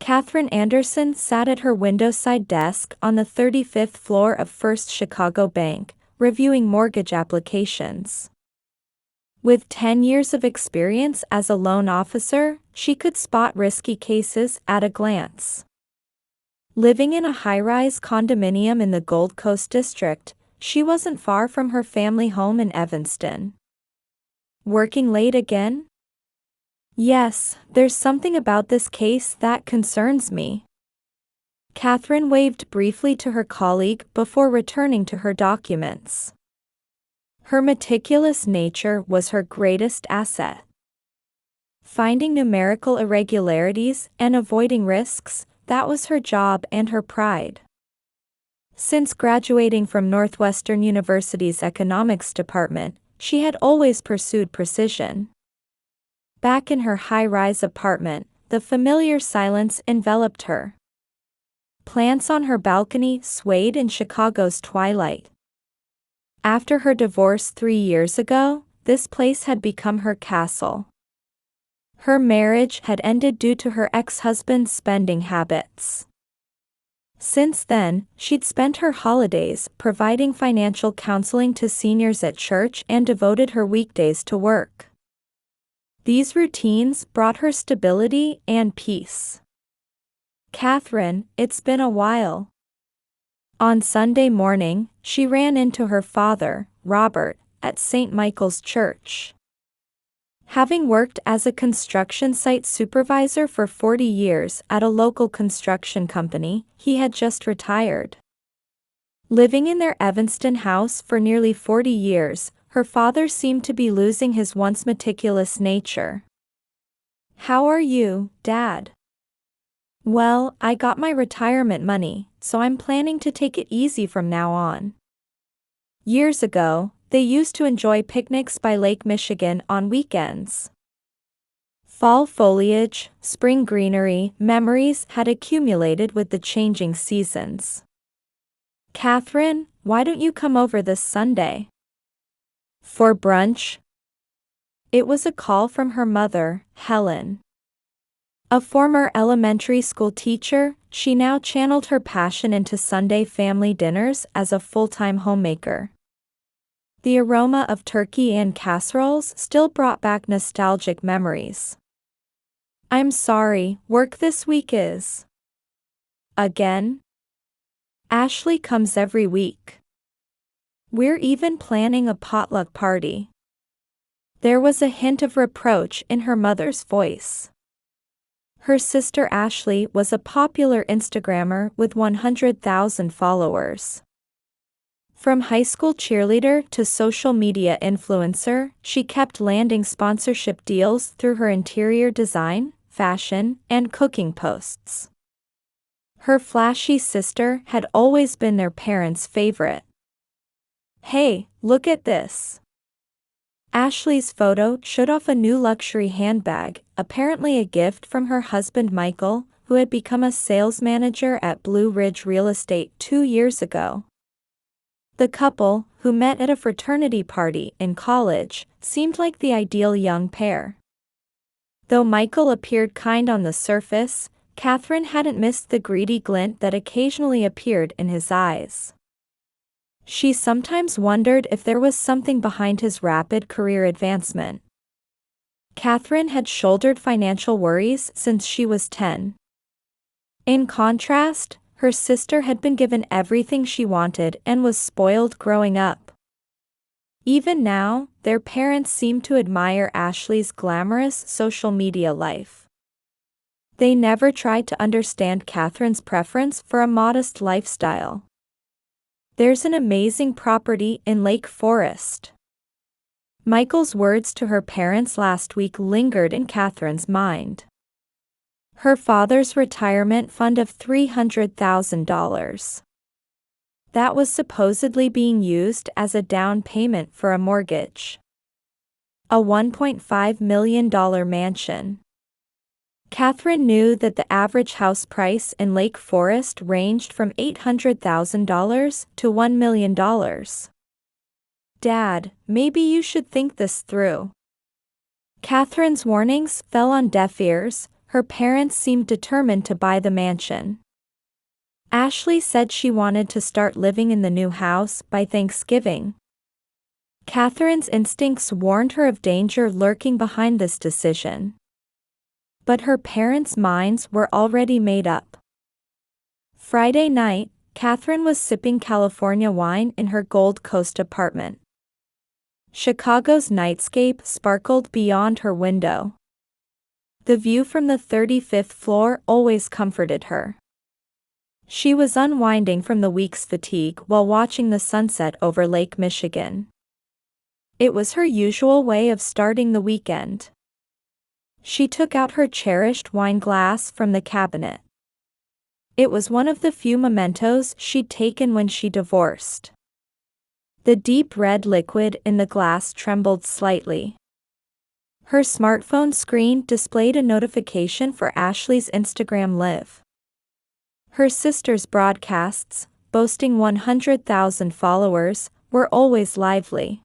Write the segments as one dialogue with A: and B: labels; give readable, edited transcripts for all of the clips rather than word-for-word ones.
A: Katherine Anderson sat at her windowside desk on the 35th floor of First Chicago Bank, reviewing mortgage applications. With 10 years of experience as a loan officer, she could spot risky cases at a glance. Living in a high-rise condominium in the Gold Coast district, she wasn't far from her family home in Evanston. Working late again? Yes, there's something about this case that concerns me. Katherine waved briefly to her colleague before returning to her documents. Her meticulous nature was her greatest asset. Finding numerical irregularities and avoiding risks, that was her job and her pride. Since graduating from Northwestern University's economics department, she had always pursued precision. Back in her high-rise apartment, the familiar silence enveloped her. Plants on her balcony swayed in Chicago's twilight. After her divorce 3 years ago, this place had become her castle. Her marriage had ended due to her ex-husband's spending habits. Since then, she'd spent her holidays providing financial counseling to seniors at church and devoted her weekdays to work. These routines brought her stability and peace. Katherine, it's been a while. On Sunday morning, she ran into her father, Robert, at St. Michael's Church. Having worked as a construction site supervisor for 40 years at a local construction company, he had just retired. Living in their Evanston house for nearly 40 years, her father seemed to be losing his once meticulous nature. "How are you, Dad?" "Well, I got my retirement money, so I'm planning to take it easy from now on." Years ago, they used to enjoy picnics by Lake Michigan on weekends. Fall foliage, spring greenery, memories had accumulated with the changing seasons. "Katherine, why don't you come over this Sunday?" "For brunch?" It was a call from her mother, Helen. A former elementary school teacher, she now channeled her passion into Sunday family dinners as a full-time homemaker. The aroma of turkey and casseroles still brought back nostalgic memories. "I'm sorry, work this week is." "Again?" "Ashley comes every week. We're even planning a potluck party." There was a hint of reproach in her mother's voice. Her sister Ashley was a popular Instagrammer with 100,000 followers. From high school cheerleader to social media influencer, she kept landing sponsorship deals through her interior design, fashion, and cooking posts. Her flashy sister had always been their parents' favorite. "Hey, look at this." Ashley's photo showed off a new luxury handbag, apparently a gift from her husband Michael, who had become a sales manager at Blue Ridge Real Estate 2 years ago. The couple, who met at a fraternity party in college, seemed like the ideal young pair. Though Michael appeared kind on the surface, Katherine hadn't missed the greedy glint that occasionally appeared in his eyes. She sometimes wondered if there was something behind his rapid career advancement. Katherine had shouldered financial worries since she was 10. In contrast, her sister had been given everything she wanted and was spoiled growing up. Even now, their parents seemed to admire Ashley's glamorous social media life. They never tried to understand Katherine's preference for a modest lifestyle. "There's an amazing property in Lake Forest." Michael's words to her parents last week lingered in Katherine's mind. Her father's retirement fund of $300,000. That was supposedly being used as a down payment for a mortgage. A $1.5 million mansion. Katherine knew that the average house price in Lake Forest ranged from $800,000 to $1 million. "Dad, maybe you should think this through." Katherine's warnings fell on deaf ears, her parents seemed determined to buy the mansion. Ashley said she wanted to start living in the new house by Thanksgiving. Catherine's instincts warned her of danger lurking behind this decision. But her parents' minds were already made up. Friday night, Catherine was sipping California wine in her Gold Coast apartment. Chicago's nightscape sparkled beyond her window. The view from the 35th floor always comforted her. She was unwinding from the week's fatigue while watching the sunset over Lake Michigan. It was her usual way of starting the weekend. She took out her cherished wine glass from the cabinet. It was one of the few mementos she'd taken when she divorced. The deep red liquid in the glass trembled slightly. Her smartphone screen displayed a notification for Ashley's Instagram Live. Her sister's broadcasts, boasting 100,000 followers, were always lively.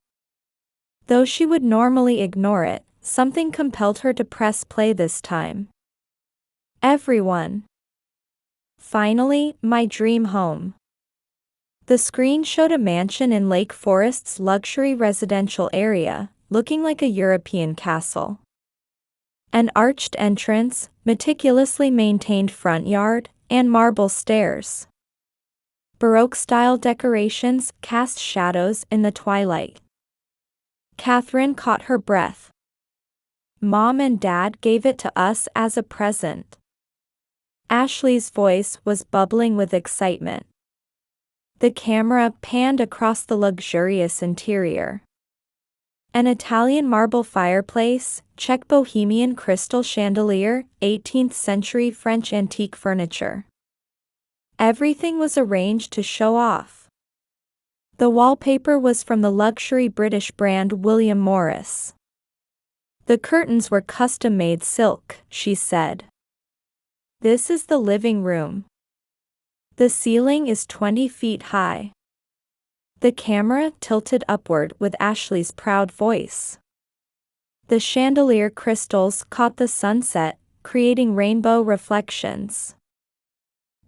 A: Though she would normally ignore it, something compelled her to press play this time. Everyone. Finally, my dream home. The screen showed a mansion in Lake Forest's luxury residential area, looking like a European castle. An arched entrance, meticulously maintained front yard, and marble stairs. Baroque-style decorations cast shadows in the twilight. Catherine caught her breath. Mom and Dad gave it to us as a present. Ashley's voice was bubbling with excitement. The camera panned across the luxurious interior. An Italian marble fireplace, Czech Bohemian crystal chandelier, 18th century French antique furniture. Everything was arranged to show off. The wallpaper was from the luxury British brand William Morris. The curtains were custom-made silk, she said. This is the living room. The ceiling is 20 feet high. The camera tilted upward with Ashley's proud voice. The chandelier crystals caught the sunset, creating rainbow reflections.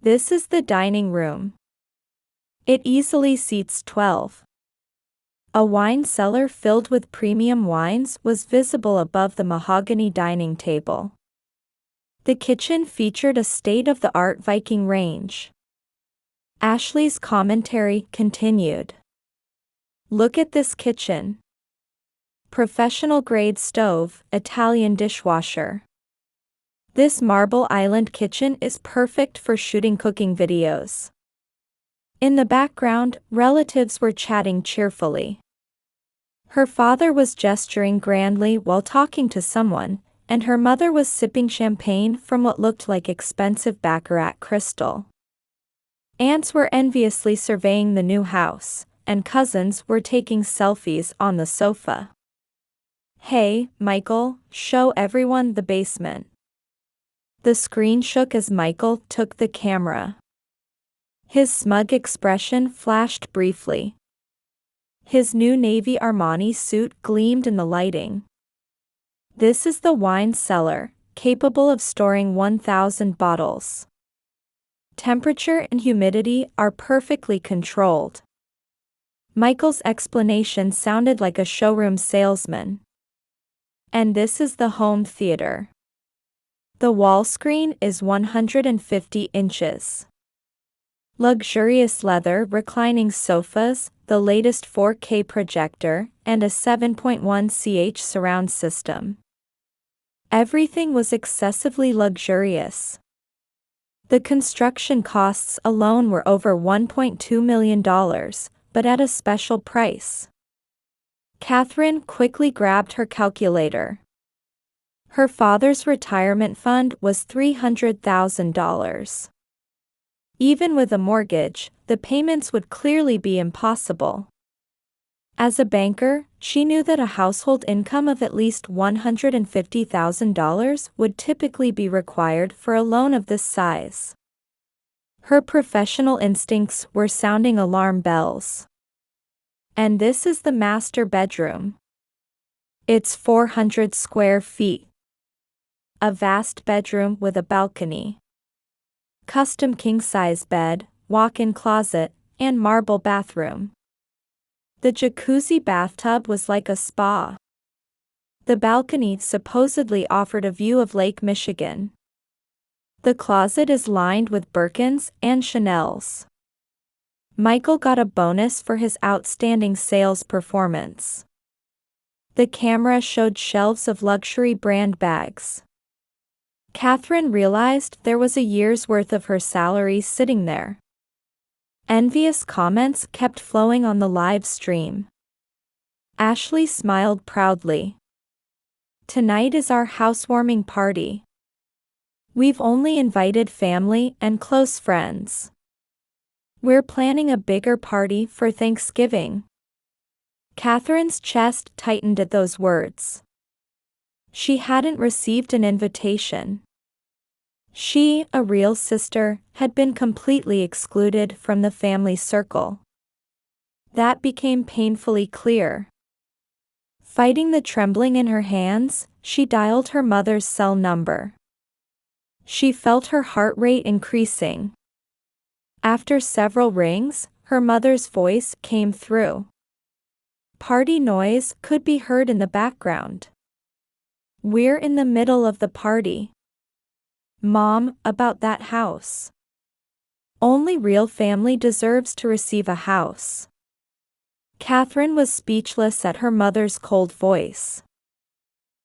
A: This is the dining room. It easily seats 12. A wine cellar filled with premium wines was visible above the mahogany dining table. The kitchen featured a state-of-the-art Viking range. Ashley's commentary continued. Look at this kitchen. Professional-grade stove, Italian dishwasher. This Marble Island kitchen is perfect for shooting cooking videos. In the background, relatives were chatting cheerfully. Her father was gesturing grandly while talking to someone, and her mother was sipping champagne from what looked like expensive baccarat crystal. Aunts were enviously surveying the new house, and cousins were taking selfies on the sofa. Hey, Michael, show everyone the basement. The screen shook as Michael took the camera. His smug expression flashed briefly. His new navy Armani suit gleamed in the lighting. This is the wine cellar, capable of storing 1,000 bottles. Temperature and humidity are perfectly controlled. Michael's explanation sounded like a showroom salesman. And this is the home theater. The wall screen is 150 inches. Luxurious leather reclining sofas, the latest 4K projector, and a 7.1 ch surround system. Everything was excessively luxurious. The construction costs alone were over $1.2 million, but at a special price. Catherine quickly grabbed her calculator. Her father's retirement fund was $300,000. Even with a mortgage, the payments would clearly be impossible. As a banker, she knew that a household income of at least $150,000 would typically be required for a loan of this size. Her professional instincts were sounding alarm bells. And this is the master bedroom. It's 400 square feet. a vast bedroom with a balcony. Custom king-size bed, walk-in closet, and marble bathroom. The jacuzzi bathtub was like a spa. The balcony supposedly offered a view of Lake Michigan. The closet is lined with Birkins and Chanels. Michael got a bonus for his outstanding sales performance. The camera showed shelves of luxury brand bags. Catherine realized there was a year's worth of her salary sitting there. Envious comments kept flowing on the live stream. Ashley smiled proudly. "Tonight is our housewarming party. We've only invited family and close friends. We're planning a bigger party for Thanksgiving." Catherine's chest tightened at those words. She hadn't received an invitation. She, a real sister, had been completely excluded from the family circle. That became painfully clear. Fighting the trembling in her hands, she dialed her mother's cell number. She felt her heart rate increasing. After several rings, her mother's voice came through. Party noise could be heard in the background. "We're in the middle of the party. Mom, about that house. Only real family deserves to receive a house." Catherine was speechless at her mother's cold voice.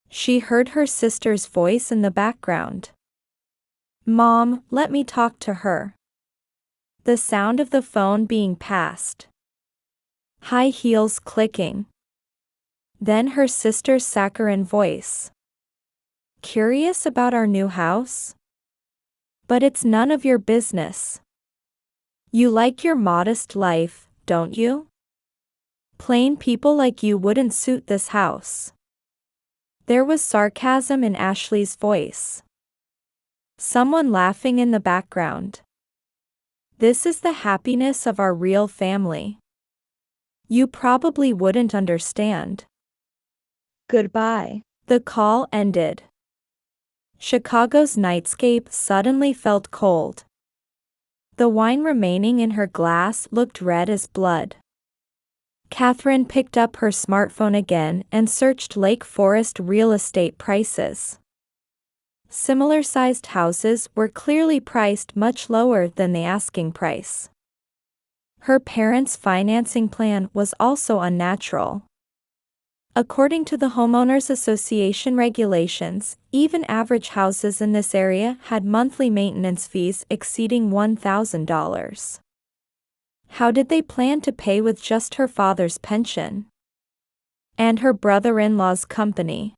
A: She heard her sister's voice in the background. "Mom, let me talk to her." The sound of the phone being passed. High heels clicking. Then her sister's saccharine voice. "Curious about our new house? But it's none of your business. You like your modest life, don't you? Plain people like you wouldn't suit this house." There was sarcasm in Ashley's voice. Someone laughing in the background. "This is the happiness of our real family. You probably wouldn't understand." Goodbye. The call ended. Chicago's nightscape suddenly felt cold. The wine remaining in her glass looked red as blood. Catherine picked up her smartphone again and searched Lake Forest real estate prices. Similar-sized houses were clearly priced much lower than the asking price. Her parents' financing plan was also unnatural. According to the Homeowners Association regulations, even average houses in this area had monthly maintenance fees exceeding $1,000. How did they plan to pay with just her father's pension? And her brother-in-law's company?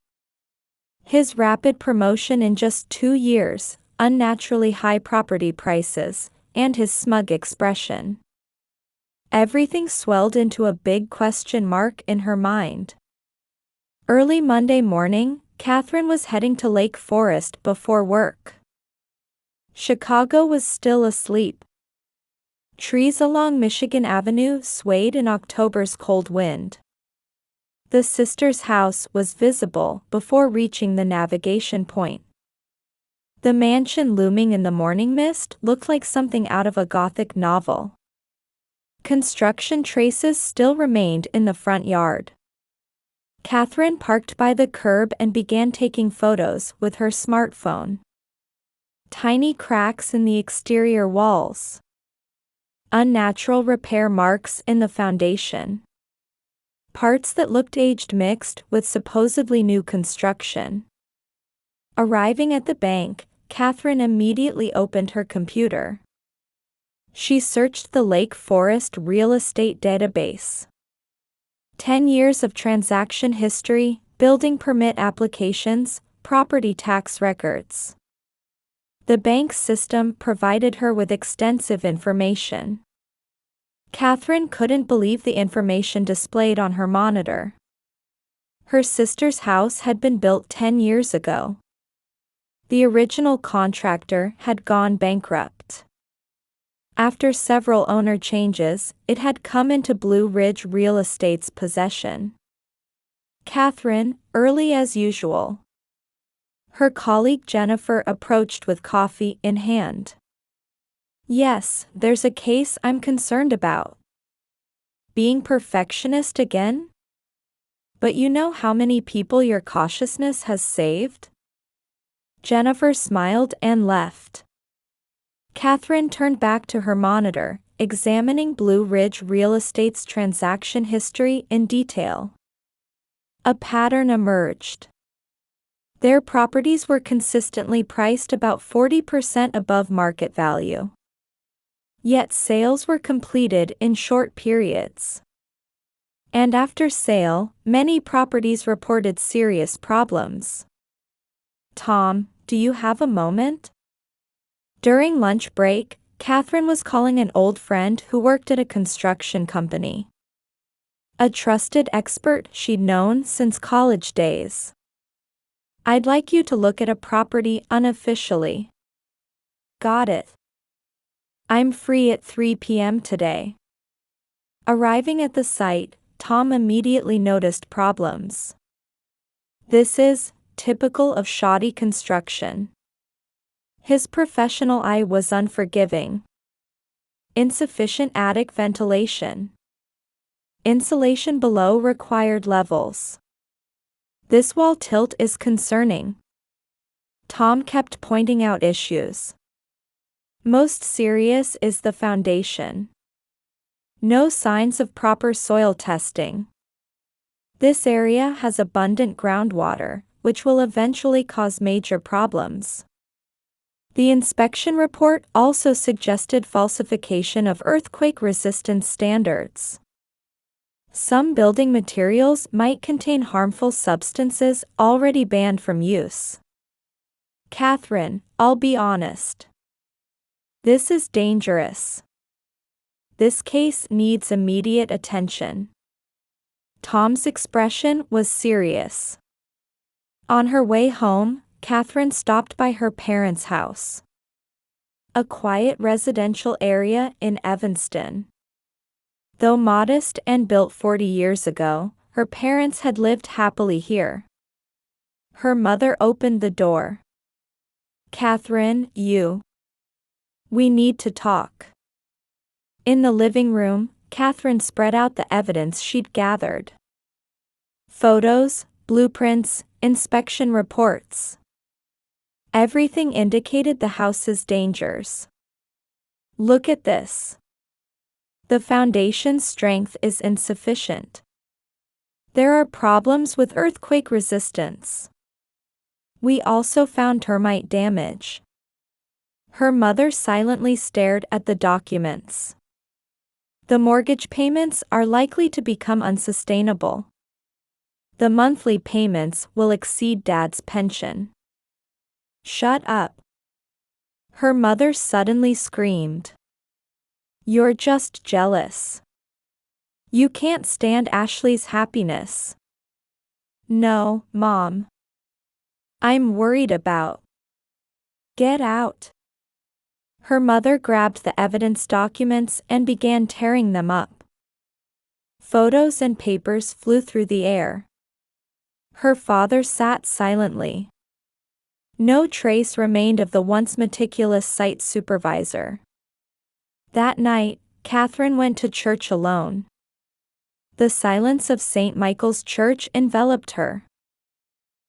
A: His rapid promotion in just 2 years, unnaturally high property prices, and his smug expression. Everything swelled into a big question mark in her mind. Early Monday morning, Catherine was heading to Lake Forest before work. Chicago was still asleep. Trees along Michigan Avenue swayed in October's cold wind. The sister's house was visible before reaching the navigation point. The mansion looming in the morning mist looked like something out of a Gothic novel. Construction traces still remained in the front yard. Catherine parked by the curb and began taking photos with her smartphone. Tiny cracks in the exterior walls. Unnatural repair marks in the foundation. Parts that looked aged mixed with supposedly new construction. Arriving at the bank, Catherine immediately opened her computer. She searched the Lake Forest real estate database. 10 years of transaction history, building permit applications, property tax records. The bank's system provided her with extensive information. Catherine couldn't believe the information displayed on her monitor. Her sister's house had been built 10 years ago. The original contractor had gone bankrupt. After several owner changes, it had come into Blue Ridge Real Estate's possession. Catherine, early as usual. Her colleague Jennifer approached with coffee in hand. Yes, there's a case I'm concerned about. Being perfectionist again? But you know how many people your cautiousness has saved? Jennifer smiled and left. Catherine turned back to her monitor, examining Blue Ridge Real Estate's transaction history in detail. A pattern emerged. Their properties were consistently priced about 40% above market value. Yet sales were completed in short periods. And after sale, many properties reported serious problems. Tom, do you have a moment? During lunch break, Catherine was calling an old friend who worked at a construction company. A trusted expert she'd known since college days. I'd like you to look at a property unofficially. Got it. I'm free at 3 p.m. today. Arriving at the site, Tom immediately noticed problems. This is typical of shoddy construction. His professional eye was unforgiving. Insufficient attic ventilation. Insulation below required levels. This wall tilt is concerning. Tom kept pointing out issues. Most serious is the foundation. No signs of proper soil testing. This area has abundant groundwater, which will eventually cause major problems. The inspection report also suggested falsification of earthquake resistance standards. Some building materials might contain harmful substances already banned from use. Catherine, I'll be honest. This is dangerous. This case needs immediate attention. Tom's expression was serious. On her way home, Catherine stopped by her parents' house. A quiet residential area in Evanston. Though modest and built 40 years ago, her parents had lived happily here. Her mother opened the door. Catherine, we need to talk. In the living room, Catherine spread out the evidence she'd gathered. Photos, blueprints, inspection reports. Everything indicated the house's dangers. Look at this. The foundation's strength is insufficient. There are problems with earthquake resistance. We also found termite damage. Her mother silently stared at the documents. The mortgage payments are likely to become unsustainable. The monthly payments will exceed Dad's pension. Shut up. Her mother suddenly screamed. You're just jealous. You can't stand Ashley's happiness. No, Mom. I'm worried about. Get out. Her mother grabbed the evidence documents and began tearing them up. Photos and papers flew through the air. Her father sat silently. No trace remained of the once meticulous site supervisor. That night, Catherine went to church alone. The silence of St. Michael's Church enveloped her.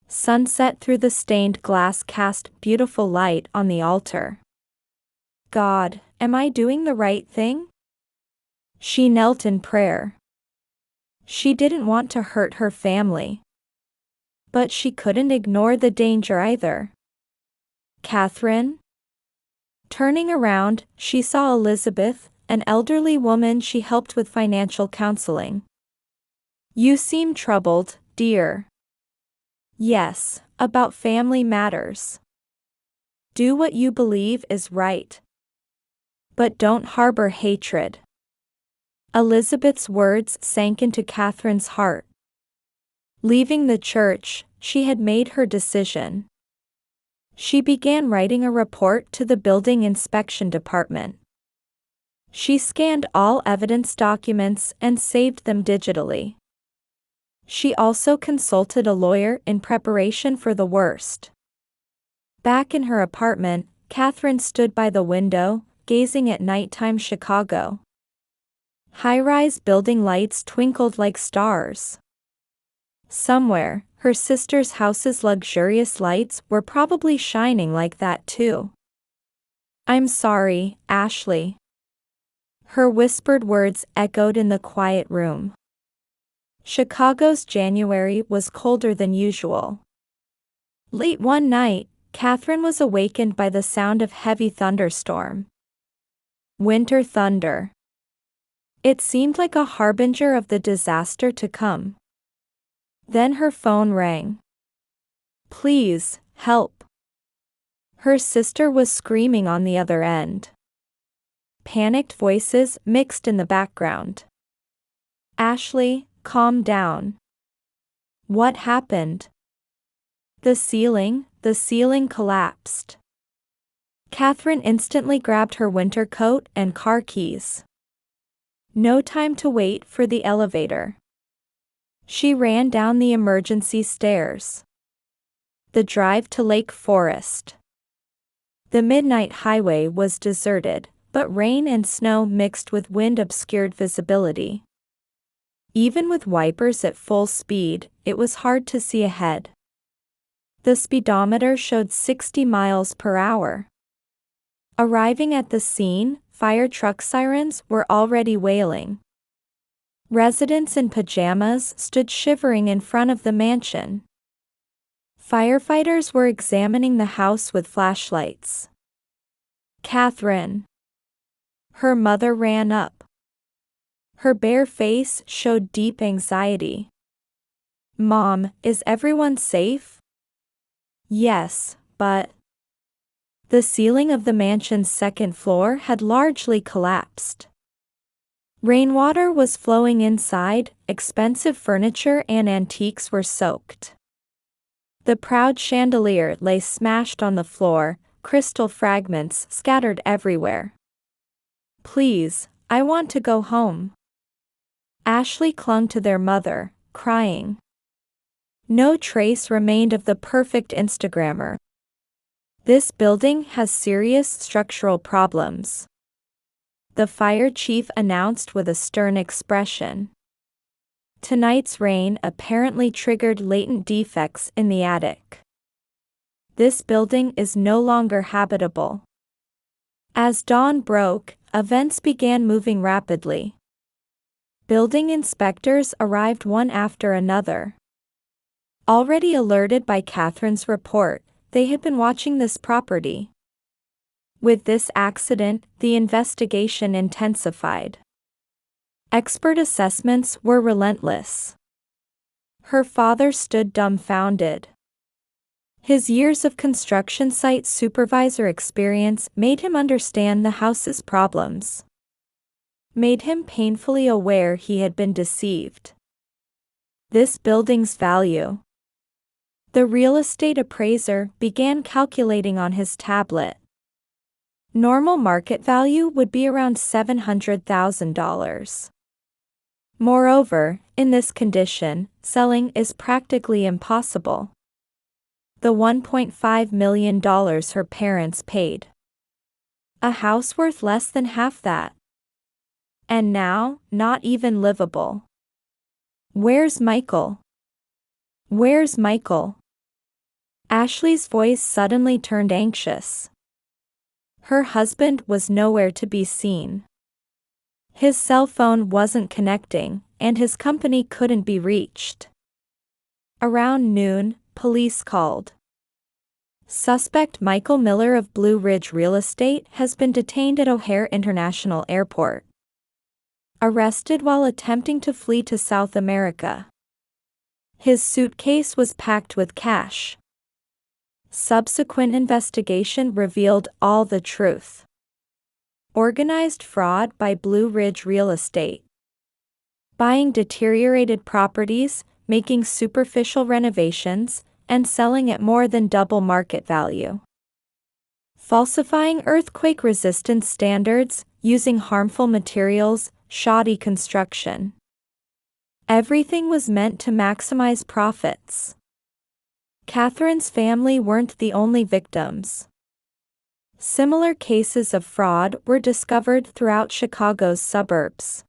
A: Sunset through the stained glass cast beautiful light on the altar. God, am I doing the right thing? She knelt in prayer. She didn't want to hurt her family. But she couldn't ignore the danger either. Catherine? Turning around, she saw Elizabeth, an elderly woman she helped with financial counseling. You seem troubled, dear. Yes, about family matters. Do what you believe is right. But don't harbor hatred. Elizabeth's words sank into Catherine's heart. Leaving the church, she had made her decision. She began writing a report to the building inspection department. She scanned all evidence documents and saved them digitally. She also consulted a lawyer in preparation for the worst. Back in her apartment, Catherine stood by the window, gazing at nighttime Chicago. High-rise building lights twinkled like stars. Somewhere, her sister's house's luxurious lights were probably shining like that too. "I'm sorry, Ashley." Her whispered words echoed in the quiet room. Chicago's January was colder than usual. Late one night, Catherine was awakened by the sound of heavy thunderstorm. Winter thunder. It seemed like a harbinger of the disaster to come. Then her phone rang. "Please, help." Her sister was screaming on the other end. Panicked voices mixed in the background. "Ashley, calm down. What happened?" The ceiling collapsed." Catherine instantly grabbed her winter coat and car keys. No time to wait for the elevator. She ran down the emergency stairs. The drive to Lake Forest. The midnight highway was deserted, but rain and snow mixed with wind obscured visibility. Even with wipers at full speed, it was hard to see ahead. The speedometer showed 60 miles per hour. Arriving at the scene, fire truck sirens were already wailing. Residents in pajamas stood shivering in front of the mansion. Firefighters were examining the house with flashlights. "Catherine." Her mother ran up. Her bare face showed deep anxiety. "Mom, is everyone safe?" "Yes, but..." The ceiling of the mansion's second floor had largely collapsed. Rainwater was flowing inside, expensive furniture and antiques were soaked. The proud chandelier lay smashed on the floor, crystal fragments scattered everywhere. "Please, I want to go home." Ashley clung to their mother, crying. No trace remained of the perfect Instagrammer. "This building has serious structural problems," the fire chief announced with a stern expression. Tonight's rain apparently triggered latent defects in the attic. "This building is no longer habitable." As dawn broke, events began moving rapidly. Building inspectors arrived one after another. Already alerted by Catherine's report, they had been watching this property. With this accident, the investigation intensified. Expert assessments were relentless. Her father stood dumbfounded. His years of construction site supervisor experience made him understand the house's problems. Made him painfully aware he had been deceived. This building's value. The real estate appraiser began calculating on his tablet. Normal market value would be around $700,000. Moreover, in this condition, selling is practically impossible. The $1.5 million her parents paid. A house worth less than half that. And now, not even livable. "Where's Michael? Where's Michael?" Ashley's voice suddenly turned anxious. Her husband was nowhere to be seen. His cell phone wasn't connecting, and his company couldn't be reached. Around noon, police called. Suspect Michael Miller of Blue Ridge Real Estate has been detained at O'Hare International Airport. Arrested while attempting to flee to South America. His suitcase was packed with cash. Subsequent investigation revealed all the truth. Organized fraud by Blue Ridge Real Estate. Buying deteriorated properties, making superficial renovations, and selling at more than double market value. Falsifying earthquake resistance standards, using harmful materials, shoddy construction. Everything was meant to maximize profits. Catherine's family weren't the only victims. Similar cases of fraud were discovered throughout Chicago's suburbs.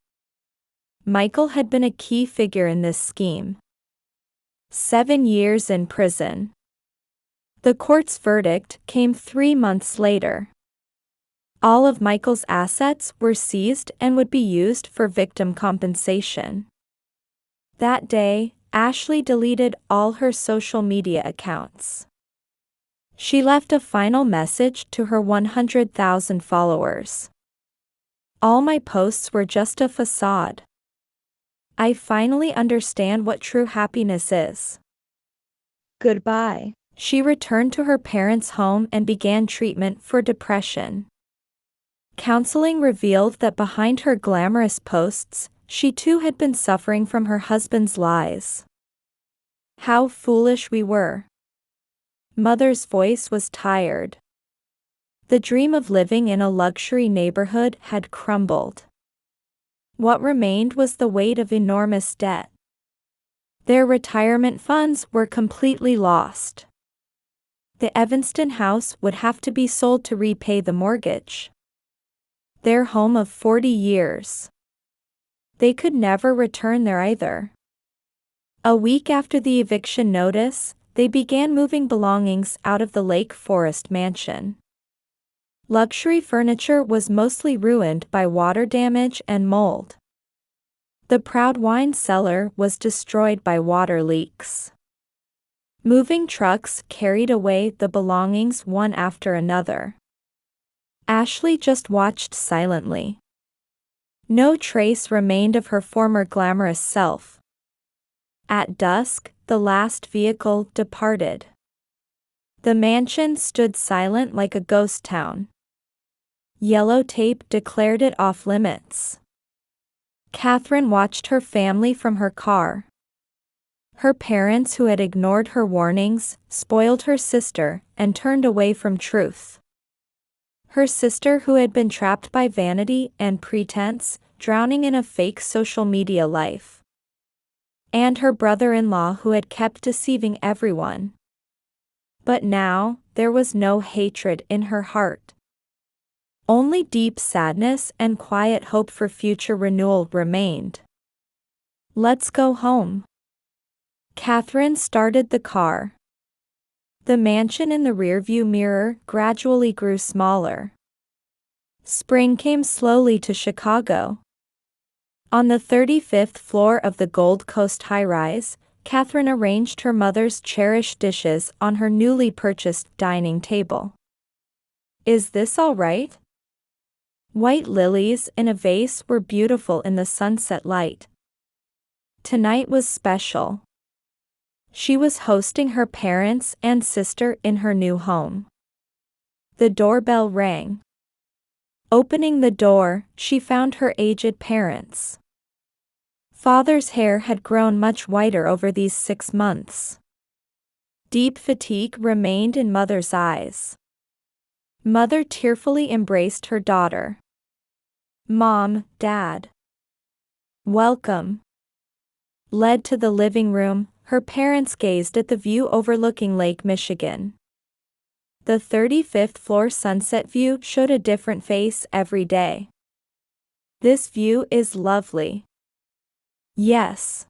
A: Michael had been a key figure in this scheme. 7 years in prison. The court's verdict came 3 months later. All of Michael's assets were seized and would be used for victim compensation. That day, Ashley deleted all her social media accounts. She left a final message to her 100,000 followers. "All my posts were just a facade. I finally understand what true happiness is. Goodbye." She returned to her parents' home and began treatment for depression. Counseling revealed that behind her glamorous posts, she too had been suffering from her husband's lies. How foolish we were. Mother's voice was tired. The dream of living in a luxury neighborhood had crumbled. What remained was the weight of enormous debt. Their retirement funds were completely lost. The Evanston house would have to be sold to repay the mortgage. Their home of 40 years. They could never return there either. A week after the eviction notice, they began moving belongings out of the Lake Forest mansion. Luxury furniture was mostly ruined by water damage and mold. The proud wine cellar was destroyed by water leaks. Moving trucks carried away the belongings one after another. Ashley just watched silently. No trace remained of her former glamorous self. At dusk, the last vehicle departed. The mansion stood silent like a ghost town. Yellow tape declared it off limits. Catherine watched her family from her car. Her parents, who had ignored her warnings, spoiled her sister and turned away from truth. Her sister, who had been trapped by vanity and pretense, drowning in a fake social media life. And her brother-in-law, who had kept deceiving everyone. But now, there was no hatred in her heart. Only deep sadness and quiet hope for future renewal remained. "Let's go home." Catherine started the car. The mansion in the rearview mirror gradually grew smaller. Spring came slowly to Chicago. On the 35th floor of the Gold Coast high-rise, Catherine arranged her mother's cherished dishes on her newly purchased dining table. "Is this all right?" White lilies in a vase were beautiful in the sunset light. Tonight was special. She was hosting her parents and sister in her new home. The doorbell rang. Opening the door, she found her aged parents. Father's hair had grown much whiter over these 6 months. Deep fatigue remained in Mother's eyes. Mother tearfully embraced her daughter. "Mom, Dad. Welcome." Led to the living room, her parents gazed at the view overlooking Lake Michigan. The 35th floor sunset view showed a different face every day. "This view is lovely." "Yes.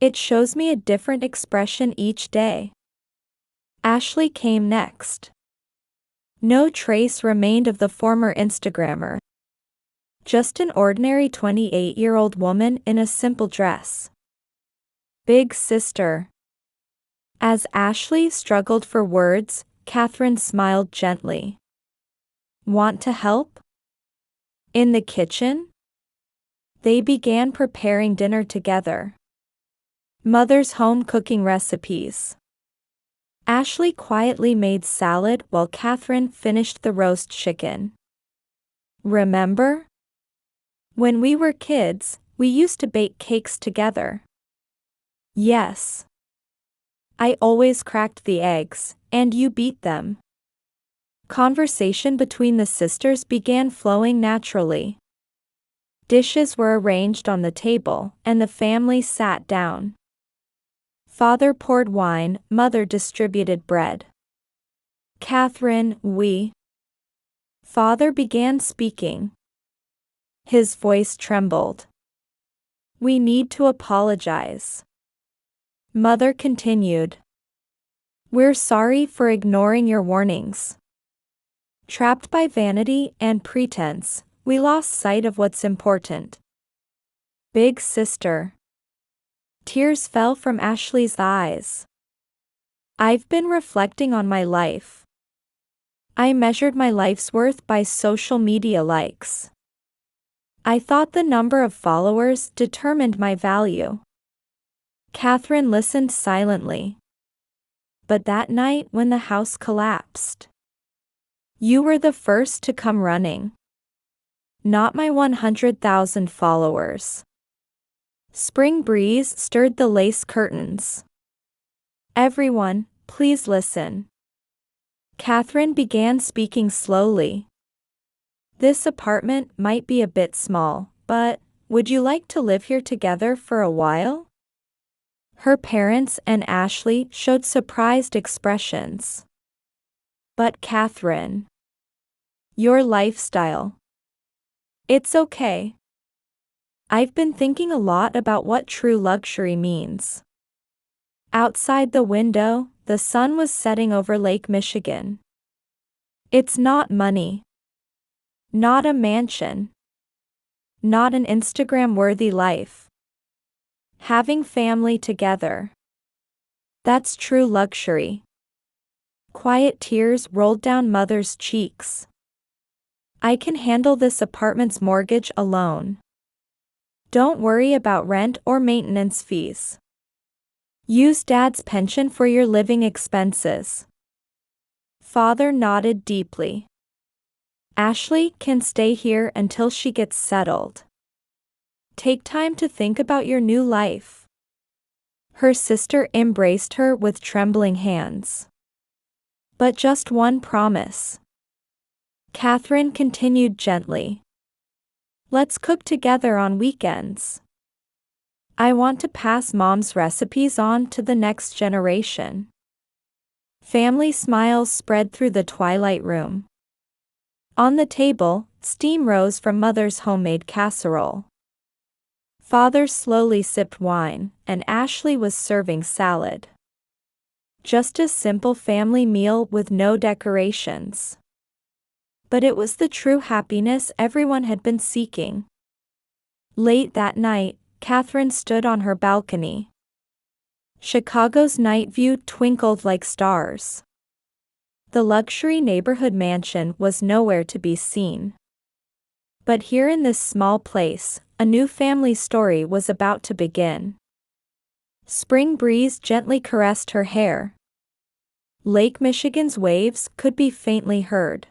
A: It shows me a different expression each day." Ashley came next. No trace remained of the former Instagrammer. Just an ordinary 28-year-old woman in a simple dress. "Big sister." As Ashley struggled for words, Catherine smiled gently. "Want to help?" In the kitchen? They began preparing dinner together. Mother's home cooking recipes. Ashley quietly made salad while Catherine finished the roast chicken. "Remember? When we were kids, we used to bake cakes together." "Yes. I always cracked the eggs, and you beat them." Conversation between the sisters began flowing naturally. Dishes were arranged on the table, and the family sat down. Father poured wine, mother distributed bread. Catherine, Father began speaking. His voice trembled. We need to apologize. Mother continued. We're sorry for ignoring your warnings. Trapped by vanity and pretense, we lost sight of what's important. Big sister. Tears fell from Ashley's eyes. I've been reflecting on my life. I measured my life's worth by social media likes. I thought the number of followers determined my value. Catherine listened silently. But that night when the house collapsed, you were the first to come running. Not my 100,000 followers. Spring breeze stirred the lace curtains. Everyone, please listen. Catherine began speaking slowly. This apartment might be a bit small, but would you like to live here together for a while? Her parents and Ashley showed surprised expressions. But Catherine, your lifestyle. It's okay. I've been thinking a lot about what true luxury means. Outside the window, the sun was setting over Lake Michigan. It's not money. Not a mansion. Not an Instagram-worthy life. Having family together. That's true luxury. Quiet tears rolled down Mother's cheeks. I can handle this apartment's mortgage alone. Don't worry about rent or maintenance fees. Use Dad's pension for your living expenses. Father nodded deeply. Ashley can stay here until she gets settled. Take time to think about your new life. Her sister embraced her with trembling hands. But just one promise. Catherine continued gently. Let's cook together on weekends. I want to pass Mom's recipes on to the next generation. Family smiles spread through the twilight room. On the table, steam rose from Mother's homemade casserole. Father slowly sipped wine, and Ashley was serving salad. Just a simple family meal with no decorations. But it was the true happiness everyone had been seeking. Late that night, Catherine stood on her balcony. Chicago's night view twinkled like stars. The luxury neighborhood mansion was nowhere to be seen. But here in this small place, a new family story was about to begin. Spring breeze gently caressed her hair. Lake Michigan's waves could be faintly heard.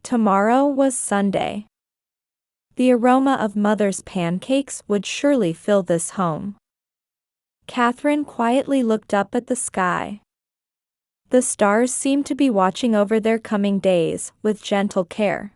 A: Tomorrow was Sunday. The aroma of Mother's pancakes would surely fill this home. Catherine quietly looked up at the sky. The stars seemed to be watching over their coming days with gentle care.